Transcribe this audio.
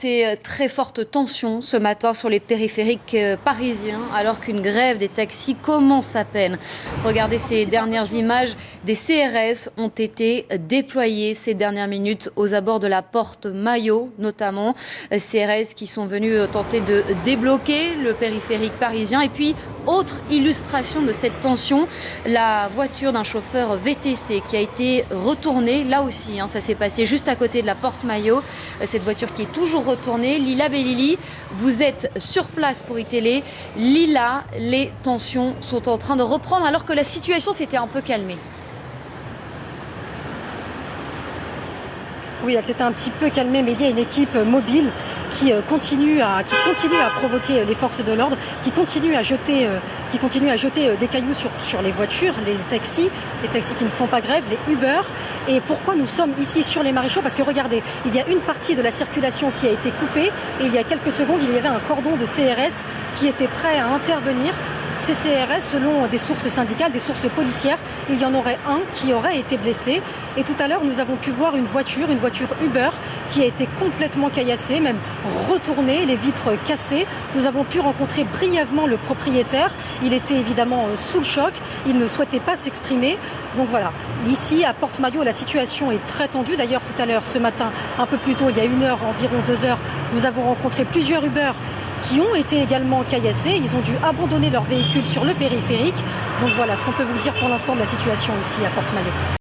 ces très fortes tensions ce matin sur les périphériques parisiens, alors qu'une grève des taxis commence à peine. Regardez ces dernières images. Des CRS ont été déployés ces dernières minutes aux abords de la porte Maillot, notamment. CRS qui sont venus tenter de débloquer le périphérique parisien. Et puis, autre illustration de cette tension, la voiture d'un chauffeur VTC qui a été retournée, là aussi, ça s'est passé juste à côté de la porte Maillot. Cette voiture qui est toujours retournée. Lila Bellili, vous êtes sur place pour iTélé. Lila, les tensions sont en train de reprendre alors que la situation s'était un peu calmée. Oui, elle s'était un petit peu calmée, mais il y a une équipe mobile qui continue à provoquer les forces de l'ordre, qui continue à jeter des cailloux sur les voitures, les taxis qui ne font pas grève, les Uber. Et pourquoi nous sommes ici sur les Maréchaux? Parce que regardez, il y a une partie de la circulation qui a été coupée et il y a quelques secondes, il y avait un cordon de CRS qui était prêt à intervenir. Ces CRS, selon des sources syndicales, des sources policières, il y en aurait un qui aurait été blessé. Et tout à l'heure, nous avons pu voir une voiture Uber, qui a été complètement caillassée, même retournée, les vitres cassées. Nous avons pu rencontrer brièvement le propriétaire. Il était évidemment sous le choc. Il ne souhaitait pas s'exprimer. Donc voilà, ici à Porte-Maillot, la situation est très tendue. D'ailleurs, tout à l'heure, ce matin, un peu plus tôt, il y a 1 heure, environ 2 heures, nous avons rencontré plusieurs Uber qui ont été également caillassés. Ils ont dû abandonner leur véhicule sur le périphérique. Donc voilà ce qu'on peut vous dire pour l'instant de la situation ici à Porte-Maillot.